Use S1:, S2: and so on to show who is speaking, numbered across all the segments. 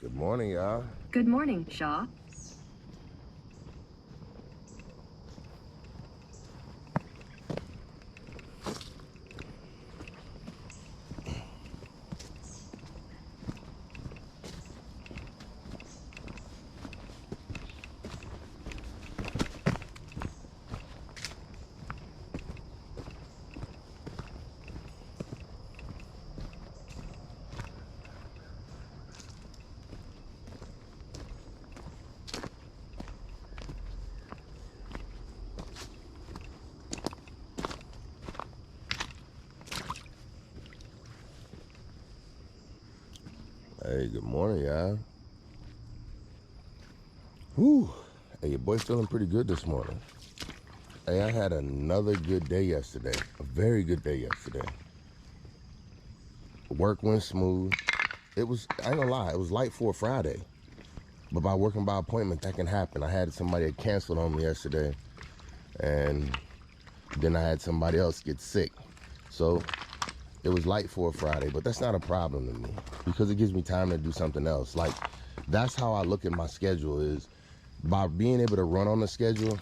S1: Good morning, y'all.
S2: Good morning, Shaw.
S1: Hey, good morning, y'all. Whew. Hey, your boy's feeling pretty good this morning. Hey, I had another good day yesterday. A very good day yesterday. Work went smooth. I ain't gonna lie, it was light for a Friday. But by working by appointment, that can happen. I had somebody that canceled on me yesterday. And then I had somebody else get sick. So it was light for a Friday, but that's not a problem to me because it gives me time to do something else. Like, that's how I look at my schedule, is by being able to run on the schedule,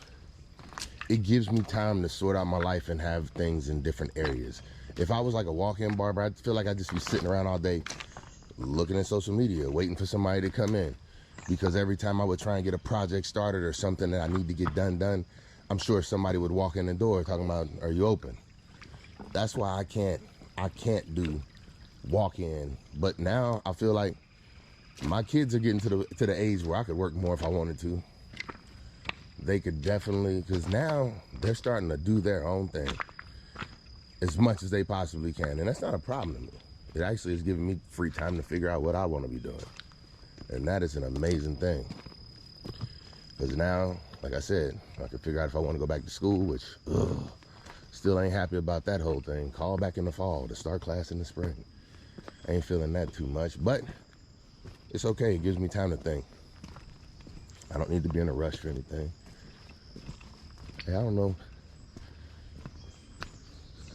S1: it gives me time to sort out my life and have things in different areas. If I was like a walk-in barber, I'd feel like I'd just be sitting around all day looking at social media, waiting for somebody to come in. Because every time I would try and get a project started or something that I need to get done, I'm sure somebody would walk in the door talking about, are you open? That's why I can't do walk-in. But now I feel like my kids are getting to the age where I could work more if I wanted to. They could definitely, because now they're starting to do their own thing as much as they possibly can. And that's not a problem to me. It actually is giving me free time to figure out what I want to be doing. And that is an amazing thing. Because now, like I said, I can figure out if I want to go back to school, which, still ain't happy about that whole thing. Call back in the fall to start class in the spring. Ain't feeling that too much, but it's okay. It gives me time to think. I don't need to be in a rush for anything. Hey, I don't know.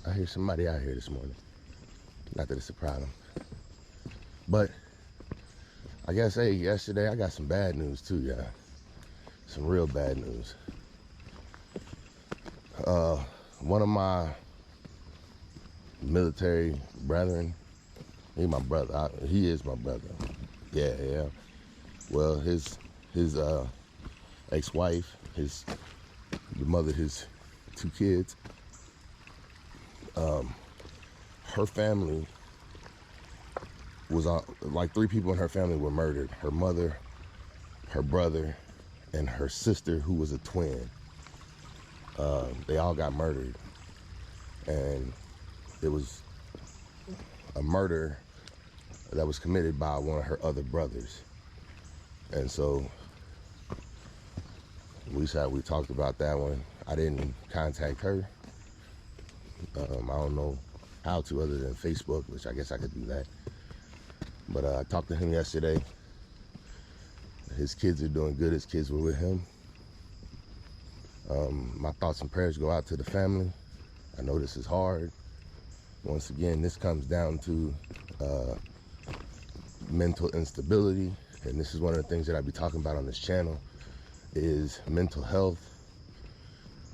S1: I hear somebody out here this morning. Not that it's a problem. But I guess, hey, yesterday I got some bad news too, y'all. Some real bad news. One of my military brethren, he my brother. He is my brother. Yeah. Well, his ex-wife, the mother of his two kids, her family was like 3 people in her family were murdered. Her mother, her brother, and her sister, who was a twin. They all got murdered, and it was a murder that was committed by one of her other brothers. And so we talked about that one. I didn't contact her. I don't know how to, other than Facebook, which I guess I could do that. But I talked to him yesterday. His kids are doing good. His kids were with him. My thoughts and prayers go out to the family. I know this is hard. Once again, this comes down to mental instability. And this is one of the things that I be talking about on this channel, is mental health.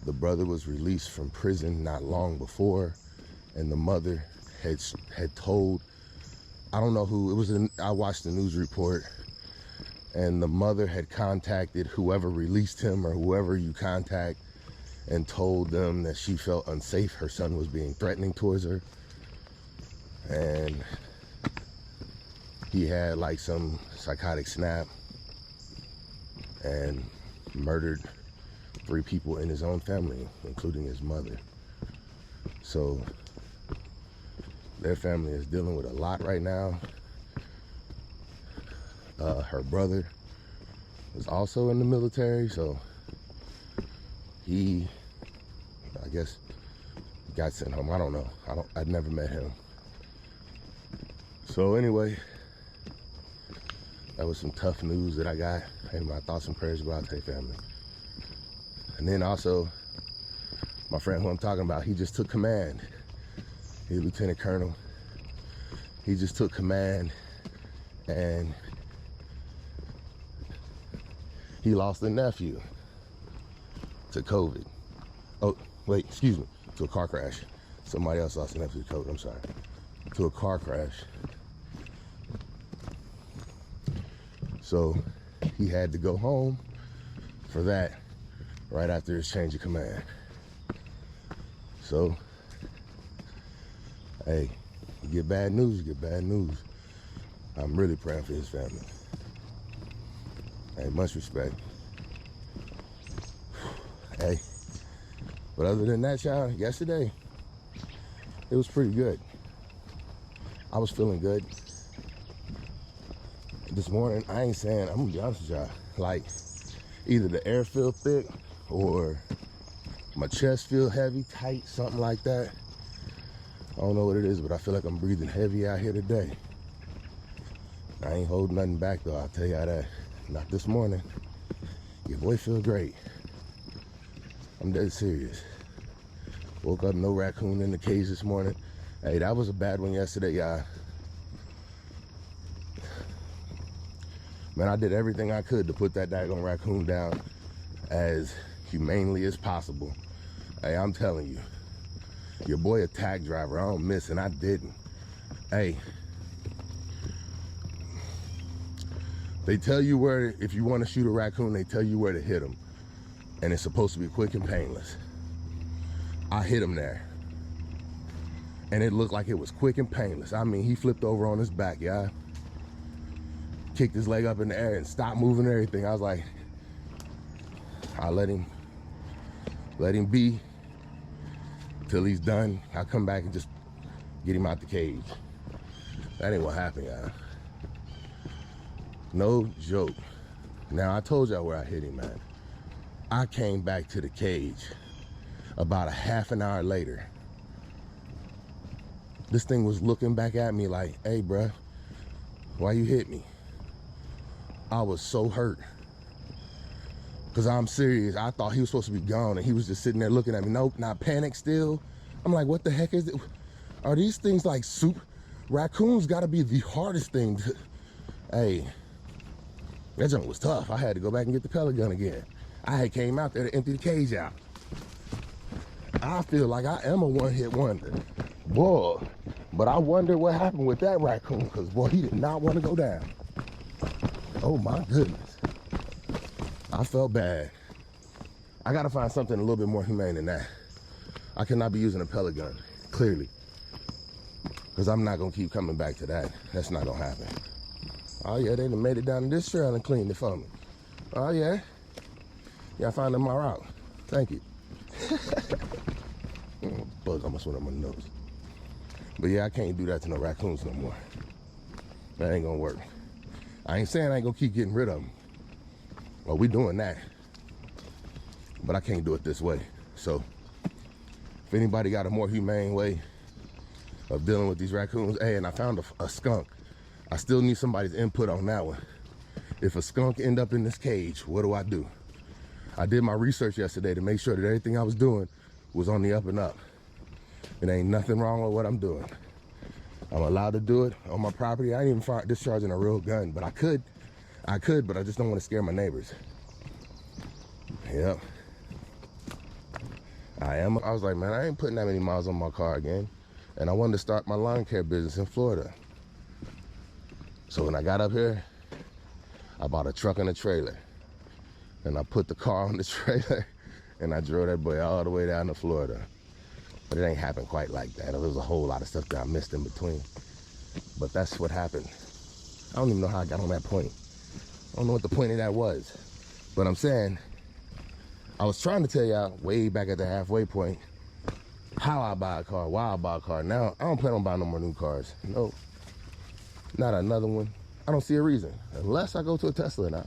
S1: The brother was released from prison not long before, and the mother had told, I don't know who, it was I watched the news report, and the mother had contacted whoever released him or whoever you contact and told them that she felt unsafe. Her son was being threatening towards her, and he had like some psychotic snap and murdered 3 people in his own family, including his mother. So their family is dealing with a lot right now. Her brother was also in the military, so he, I guess, got sent home. I don't know. I'd never met him. So anyway, that was some tough news that I got, and my thoughts and prayers go out to their family. And then also, my friend who I'm talking about, he just took command. He's a lieutenant colonel. He just took command, and He lost a nephew to COVID. Oh, wait, excuse me, to a car crash. Somebody else lost a nephew to COVID, I'm sorry. To a car crash. So he had to go home for that right after his change of command. So, hey, you get bad news, you get bad news. I'm really praying for his family. Hey, much respect. Hey, but other than that, y'all, yesterday, it was pretty good. I was feeling good. This morning, I ain't saying, I'm gonna be honest with y'all, like, either the air feel thick or my chest feel heavy, tight, something like that. I don't know what it is, but I feel like I'm breathing heavy out here today. I ain't holding nothing back though, I'll tell y'all that. Not this morning. Your boy feel great. I'm dead serious. Woke up, no raccoon in the cage this morning. Hey, that was a bad one yesterday, y'all. Man, I did everything I could to put that daggone raccoon down as humanely as possible. Hey, I'm telling you, your boy a tag driver. I don't miss, and I didn't. Hey, they tell you where, if you want to shoot a raccoon, they tell you where to hit him. And it's supposed to be quick and painless. I hit him there. And it looked like it was quick and painless. I mean, he flipped over on his back, y'all. Kicked his leg up in the air and stopped moving and everything. I was like, I'll let him be till he's done. I'll come back and just get him out the cage. That ain't what happened, y'all. No joke. Now, I told y'all where I hit him, man. I came back to the cage about a half an hour later. This thing was looking back at me like, hey, bruh, why you hit me? I was so hurt. Because I'm serious. I thought he was supposed to be gone, and he was just sitting there looking at me. Nope, not panic still. I'm like, what the heck is it? Are these things like soup? Raccoons got to be the hardest thing to... Hey, that junk was tough. I had to go back and get the pellet gun again. I had came out there to empty the cage out. I feel like I am a one-hit wonder. Boy, but I wonder what happened with that raccoon, because, boy, he did not want to go down. Oh, my goodness. I felt bad. I got to find something a little bit more humane than that. I cannot be using a pellet gun, clearly, because I'm not going to keep coming back to that. That's not going to happen. Oh, yeah, they done made it down to this trail and cleaned it for me. Oh, yeah. Yeah, I found my route. Thank you. Bug almost went on my nose. But, yeah, I can't do that to no raccoons no more. That ain't going to work. I ain't saying I ain't going to keep getting rid of them. Well, we doing that. But I can't do it this way. So, if anybody got a more humane way of dealing with these raccoons, hey, and I found a skunk. I still need somebody's input on that one. If a skunk end up in this cage, what do? I did my research yesterday to make sure that everything I was doing was on the up and up. It ain't nothing wrong with what I'm doing. I'm allowed to do it on my property. I ain't even discharging a real gun, but I could, but I just don't want to scare my neighbors. Yep. I was like, man, I ain't putting that many miles on my car again. And I wanted to start my lawn care business in Florida. So when I got up here, I bought a truck and a trailer. And I put the car on the trailer and I drove that boy all the way down to Florida. But it ain't happened quite like that. There was a whole lot of stuff that I missed in between. But that's what happened. I don't even know how I got on that point. I don't know what the point of that was. But I'm saying, I was trying to tell y'all way back at the halfway point how I buy a car, why I buy a car. Now, I don't plan on buying no more new cars. No, not another one. I don't see a reason, unless I go to a Tesla now.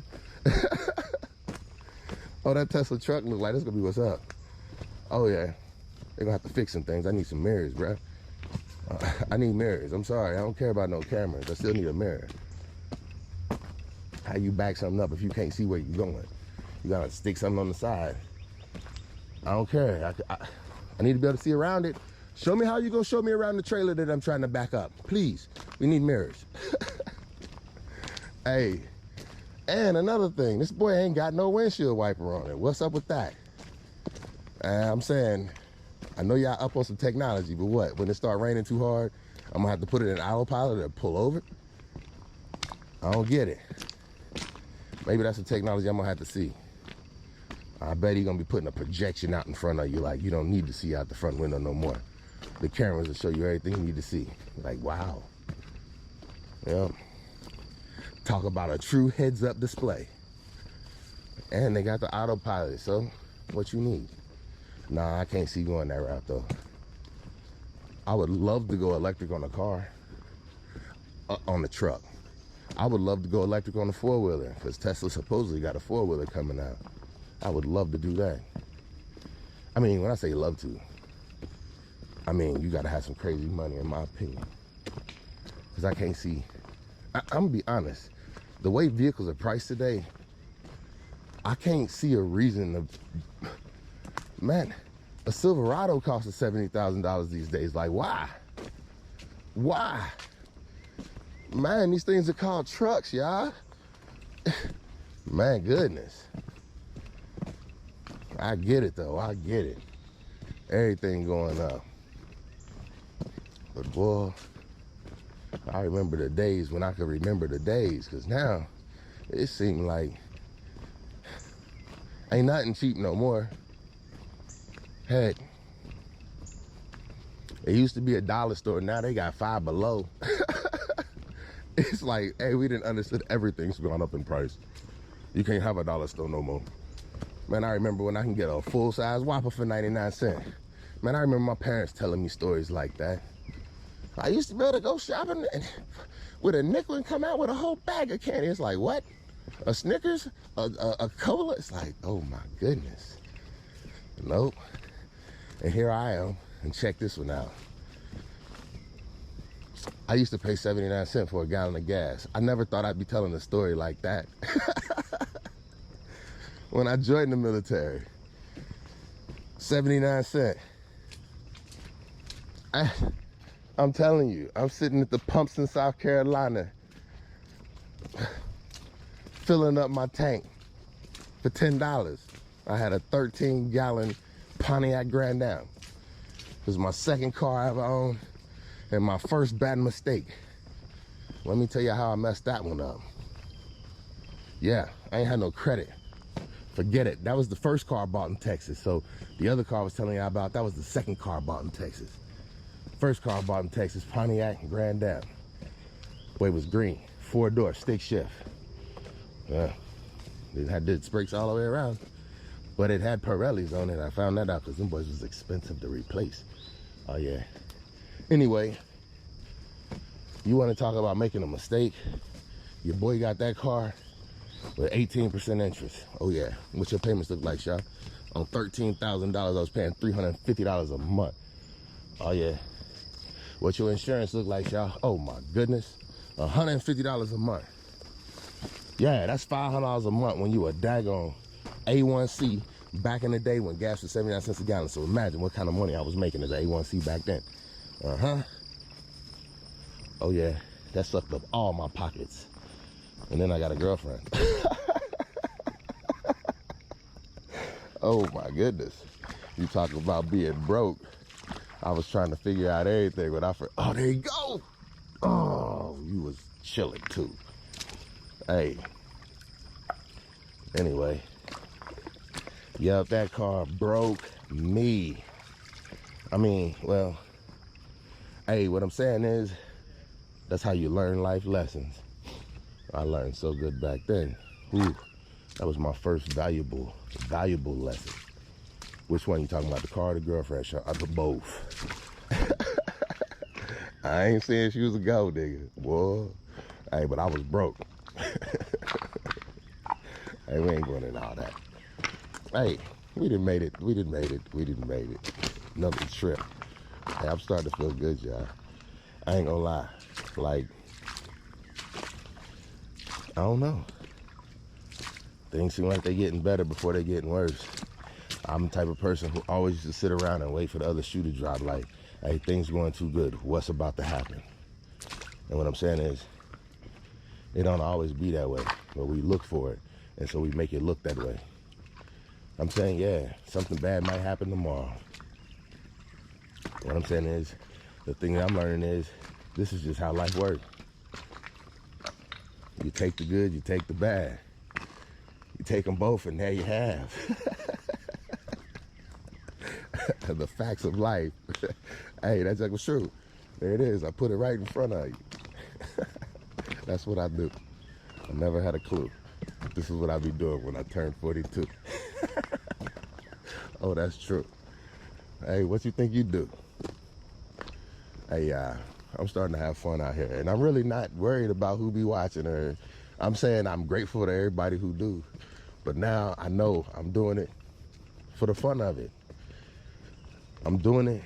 S1: Oh, that Tesla truck looks like it's gonna be what's up. Oh yeah, they're gonna have to fix some things. I need some mirrors, bruh. I need mirrors. I'm sorry, I don't care about no cameras. I still need a mirror. How you back something up if you can't see where you're going? You gotta stick something on the side. I don't care. I need to be able to see around it. Show me how you gonna show me around the trailer that I'm trying to back up. Please, we need mirrors. Hey, And another thing, this boy ain't got no windshield wiper on it. What's up with that? I'm saying, I know y'all up on some technology, but what? When it start raining too hard, I'm gonna have to put it in autopilot or pull over? I don't get it. Maybe that's the technology I'm gonna have to see. I bet he's gonna be putting a projection out in front of you, like you don't need to see out the front window no more. The cameras will show you everything you need to see. Like, wow. Yeah. Talk about a true heads-up display. And they got the autopilot, so what you need? Nah, I can't see going that route though. I would love to go electric on a car, on the truck. I would love to go electric on a four-wheeler because Tesla supposedly got a four-wheeler coming out. I would love to do that. I mean, when I say love to, I mean, you gotta have some crazy money in my opinion. Because I can't see, I'm gonna be honest, the way vehicles are priced today, I can't see a reason to, man, a Silverado costs $70,000 these days. Like, why? Why? Man, these things are called trucks, y'all. Man, goodness. I get it though, I get it. Everything going up. But boy, I remember the days when I could remember the days, because now it seems like ain't nothing cheap no more. Heck, it used to be a dollar store, now they got Five Below. It's like, hey, we didn't understand everything's gone up in price. You can't have a dollar store no more. Man, I remember when I can get a full-size Whopper for 99 cents. Man, I remember my parents telling me stories like that. I used to be able to go shopping and with a nickel and come out with a whole bag of candy. It's like, what? A Snickers? A cola? It's like, oh my goodness. Nope. And here I am, and check this one out. I used to pay 79 cents for a gallon of gas. I never thought I'd be telling a story like that. When I joined the military, 79 cents. I'm telling you, I'm sitting at the pumps in South Carolina, filling up my tank for $10. I had a 13-gallon Pontiac Grand Am. It was my second car I ever owned and my first bad mistake. Let me tell you how I messed that one up. Yeah, I ain't had no credit. Forget it. That was the first car I bought in Texas. So the other car I was telling you about, that was the second car I bought in Texas. First car I bought in Texas, Pontiac Grand Am. Boy, it was green, 4-door, stick shift. It had disc brakes all the way around, but it had Pirellis on it. I found that out because them boys was expensive to replace. Oh yeah. Anyway, you want to talk about making a mistake? Your boy got that car with 18% interest. Oh yeah. What your payments look like, y'all? On $13,000, I was paying $350 a month. Oh yeah. What your insurance look like, y'all? Oh my goodness. $150 a month. Yeah, that's $500 a month when you a daggone A1C back in the day when gas was 79 cents a gallon. So imagine what kind of money I was making as an A1C back then. Oh yeah, that sucked up all my pockets. And then I got a girlfriend. Oh my goodness. You talk about being broke. I was trying to figure out everything, but oh, there you go. Oh, you was chilling too. Hey. Anyway. Yep, that car broke me. I mean, well, hey, what I'm saying is, that's how you learn life lessons. I learned so good back then. Ooh, that was my first valuable lesson. Which one you talking about, the car or the girlfriend? Both. I ain't saying she was a gold digger, boy. Hey, but I was broke. Hey, we ain't going in all that. Hey, we done made it. We done made it. Another trip. Hey, I'm starting to feel good, y'all. I ain't gonna lie. Like, I don't know. Things seem like they're getting better before they're getting worse. I'm the type of person who always used to sit around and wait for the other shoe to drop. Like, hey, things going too good. What's about to happen? And what I'm saying is, it don't always be that way. but we look for it, and so we make it look that way. I'm saying, yeah, something bad might happen tomorrow. What I'm saying is, the thing that I'm learning is, this is just how life works. You take the good, you take the bad. You take them both, and there you have the facts of life. Hey, that's like true. There it is. I put it right in front of you. That's what I do. I never had a clue. This is what I be doing when I turn 42. Oh, that's true. Hey, what you think you do? Hey, I'm starting to have fun out here, and I'm really not worried about who be watching her. I'm saying I'm grateful to everybody who do, but now I know I'm doing it for the fun of it. I'm doing it,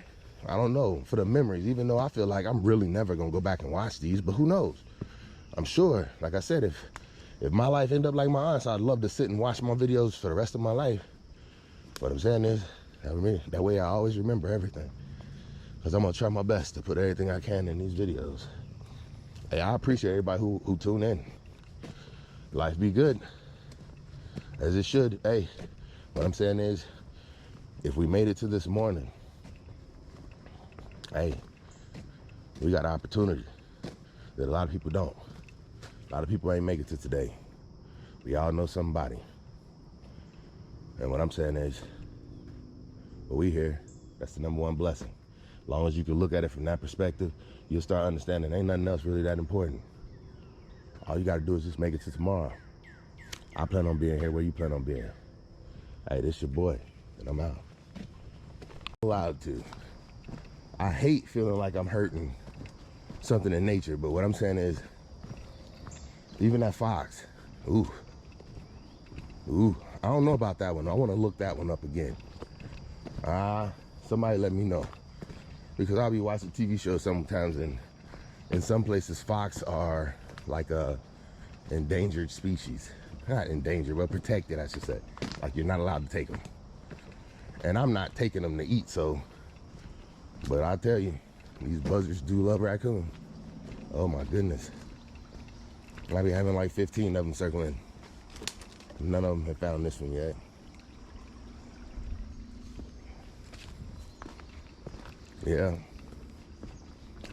S1: I don't know, for the memories, even though I feel like I'm really never gonna go back and watch these, but who knows? I'm sure, like I said, if my life ended up like my aunt's, I'd love to sit and watch my videos for the rest of my life. What I'm saying is, that way I always remember everything. Because I'm going to try my best to put everything I can in these videos. Hey, I appreciate everybody who tune in. Life be good, as it should. Hey, what I'm saying is, if we made it to this morning, hey, we got an opportunity that a lot of people don't. A lot of people ain't make it to today. We all know somebody. And what I'm saying is, well, we here, that's the number one blessing. As long as you can look at it from that perspective, you'll start understanding ain't nothing else really that important. All you gotta do is just make it to tomorrow. I plan on being here where you plan on being. Hey, this your boy, and I'm out. Allowed to. I hate feeling like I'm hurting something in nature, but what I'm saying is, even that fox, ooh, I don't know about that one. I want to look that one up again. Somebody let me know, because I'll be watching TV shows sometimes, and in some places fox are like a endangered species. Not endangered, but protected, I should say. Like, you're not allowed to take them. And I'm not taking them to eat, so, but I tell you, these buzzards do love raccoon. Oh my goodness. I be having like 15 of them circling. None of them have found this one yet. Yeah.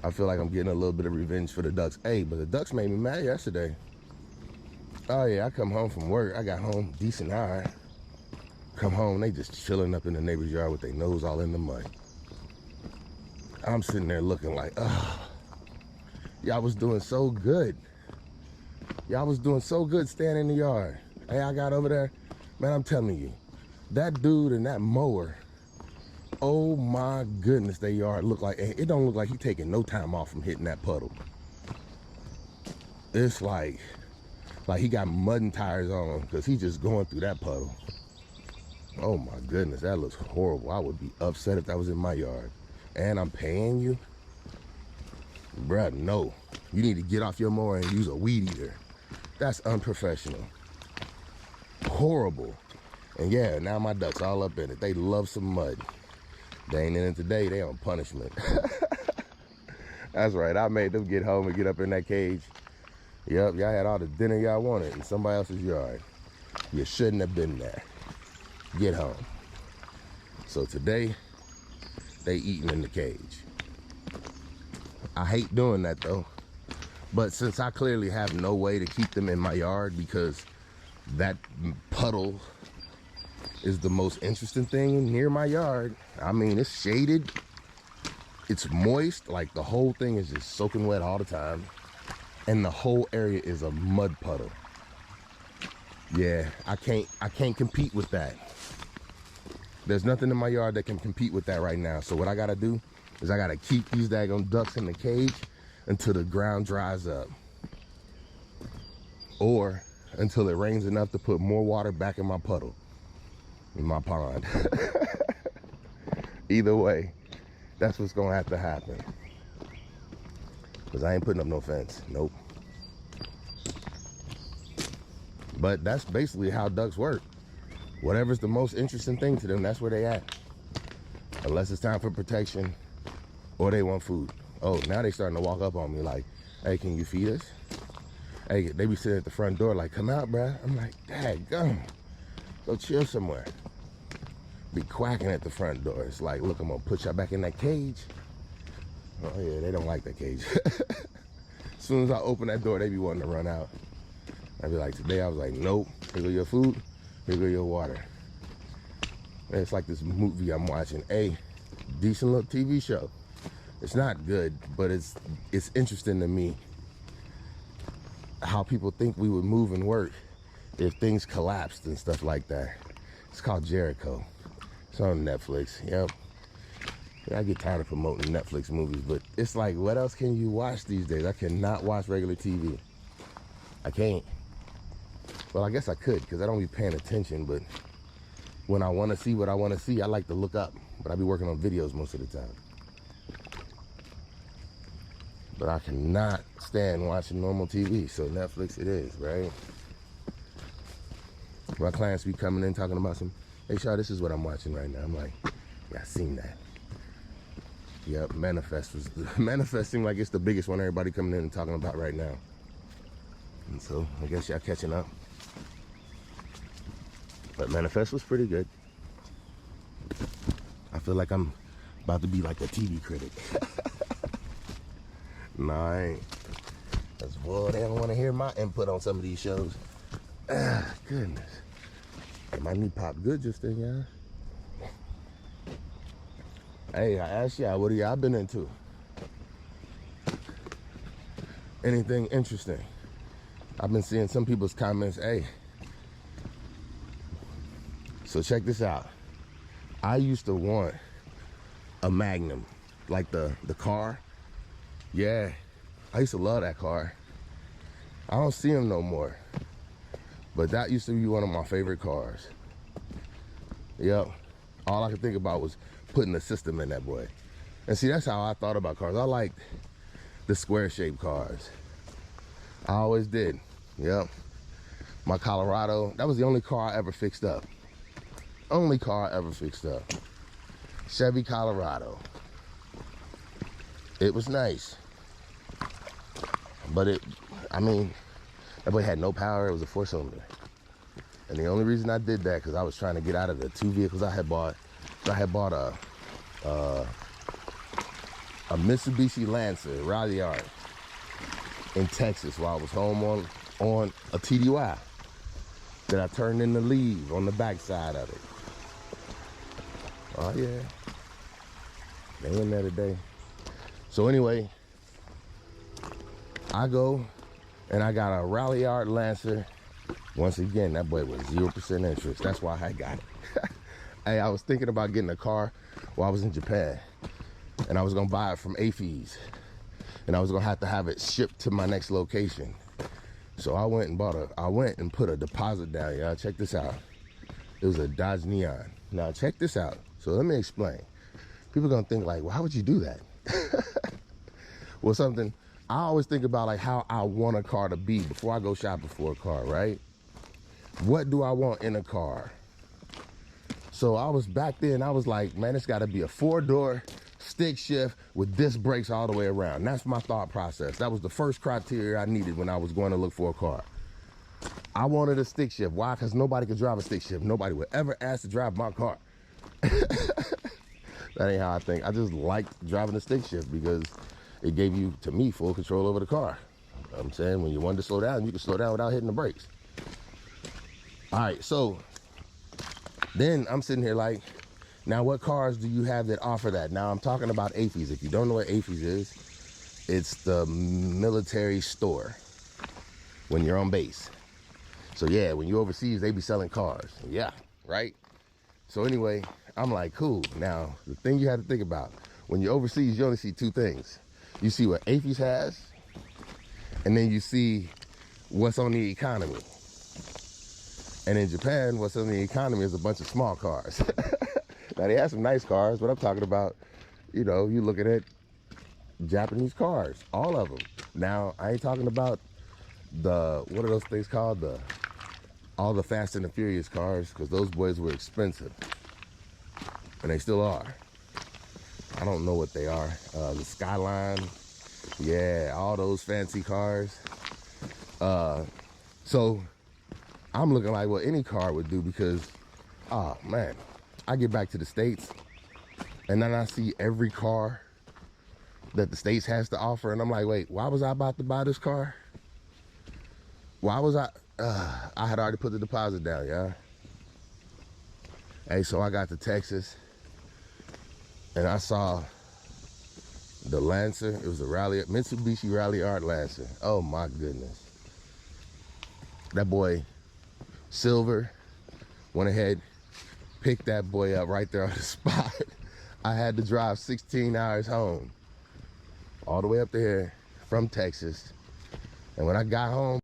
S1: I feel like I'm getting a little bit of revenge for the ducks. Hey, but the ducks made me mad yesterday. Oh yeah, I come home from work. I got home decent hour. Come home, they just chilling up in the neighbor's yard with their nose all in the mud. I'm sitting there looking like, oh, y'all was doing so good. Y'all was doing so good staying in the yard. Hey, I got over there, man, I'm telling you, that dude and that mower, oh my goodness, their yard look like, it don't look like he taking no time off from hitting that puddle. It's like he got mud and tires on because he just going through that puddle. Oh my goodness, that looks horrible. I would be upset if that was in my yard. And I'm paying you? Bruh, no. You need to get off your mower and use a weed eater. That's unprofessional. Horrible. And yeah, now my ducks all up in it. They love some mud. They ain't in it today, they on punishment. That's right, I made them get home and get up in that cage. Yep, y'all had all the dinner y'all wanted in somebody else's yard. You shouldn't have been there. Get home. So today, they eating in the cage. I hate doing that though. But since I clearly have no way to keep them in my yard because that puddle is the most interesting thing near my yard. I mean, it's shaded. It's moist. Like the whole thing is just soaking wet all the time. And the whole area is a mud puddle. Yeah, I can't compete with that. There's nothing in my yard that can compete with that right now. So what I gotta do is I gotta keep these daggone ducks in the cage until the ground dries up. Or until it rains enough to put more water back in my puddle, in my pond. Either way, that's what's gonna have to happen. Because I ain't putting up no fence, nope. But that's basically how ducks work. Whatever's the most interesting thing to them, that's where they at. Unless it's time for protection or they want food. Oh, now they starting to walk up on me like, hey, can you feed us? Hey, they be sitting at the front door like, come out, bruh. I'm like, dad, go chill somewhere. Be quacking at the front door. It's like, look, I'm gonna put y'all back in that cage. Oh yeah, they don't like that cage. As soon as I open that door, they be wanting to run out. I'd be like, today I was like, nope, here go your food, here go your water. And it's like this movie I'm watching, decent little TV show. It's not good, but it's interesting to me how people think we would move and work if things collapsed and stuff like that. It's called Jericho. It's on Netflix. Yep. I get tired of promoting Netflix movies, but it's like, what else can you watch these days? I cannot watch regular TV. I can't. Well, I guess I could, because I don't be paying attention, but when I want to see what I want to see, I like to look up, but I be working on videos most of the time. But I cannot stand watching normal TV, so Netflix it is, right? My clients be coming in talking about some, hey, Shaw, this is what I'm watching right now. I'm like, yeah, I seen that. Yep, Manifest seemed like it's the biggest one everybody coming in and talking about right now. And so I guess y'all catching up. But Manifest was pretty good. I feel like I'm about to be like a TV critic. Nah, I ain't. Cause boy, they don't want to hear my input on some of these shows. Ah, goodness. My knee popped good just then, y'all. Hey, I asked y'all, what have y'all been into? Anything interesting? I've been seeing some people's comments, hey. So check this out. I used to want a Magnum, like the car. Yeah, I used to love that car. I don't see them no more. But that used to be one of my favorite cars. Yep. All I could think about was putting a system in that boy. And see, that's how I thought about cars. I liked the square-shaped cars. I always did. Yep. My Colorado, that was the only car I ever fixed up. Only car I ever fixed up. Chevy Colorado. It was nice. But I mean, that boy had no power. It was a 4-cylinder. And the only reason I did that, because I was trying to get out of the 2 vehicles I had bought. I had bought a Mitsubishi Lancer Ralliart in Texas while I was home on a TDY that I turned in the leave on the backside of it. Oh yeah, they in there today. So anyway, I go and I got a Ralliart Lancer. Once again, that boy was 0% interest. That's why I got it. Hey, I was thinking about getting a car while I was in Japan, and I was gonna buy it from AFES, and I was gonna have it shipped to my next location. So I went and put a deposit down, y'all. Check this out. It was a Dodge Neon. Now check this out. So let me explain. People are gonna think like, why would you do that? Well, I always think about like how I want a car to be before I go shopping for a car, right? What do I want in a car? So I was back then, I was like, man, it's gotta be a 4-door stick shift with disc brakes all the way around. That's my thought process. That was the first criteria I needed when I was going to look for a car. I wanted a stick shift. Why? Because nobody could drive a stick shift. Nobody would ever ask to drive my car. That ain't how I think. I just liked driving a stick shift because it gave you, to me, full control over the car. You know what I'm saying? When you wanted to slow down, you could slow down without hitting the brakes. All right, so then I'm sitting here like, now what cars do you have that offer that? Now I'm talking about AFES. If you don't know what AFES is, it's the military store when you're on base. So yeah, when you're overseas, they be selling cars. Yeah, right? So anyway, I'm like, cool. Now, the thing you have to think about, when you're overseas, you only see 2 things. You see what AFES has, and then you see what's on the economy. And in Japan, what's on the economy is a bunch of small cars. Now, they have some nice cars, but I'm talking about, you know, you looking at Japanese cars, all of them. Now, I ain't talking about what are those things called? All the Fast and the Furious cars, because those boys were expensive. And they still are. I don't know what they are. The Skyline, yeah, all those fancy cars. So I'm looking like what any car would do because, oh man, I get back to the States and then I see every car that the States has to offer. And I'm like, wait, why was I about to buy this car? Why was I had already put the deposit down, yeah. Hey, so I got to Texas and I saw the Lancer. It was a Mitsubishi Ralliart Lancer. Oh my goodness. That boy, silver, went ahead, picked that boy up right there on the spot. I had to drive 16 hours home, all the way up there from Texas. And when I got home,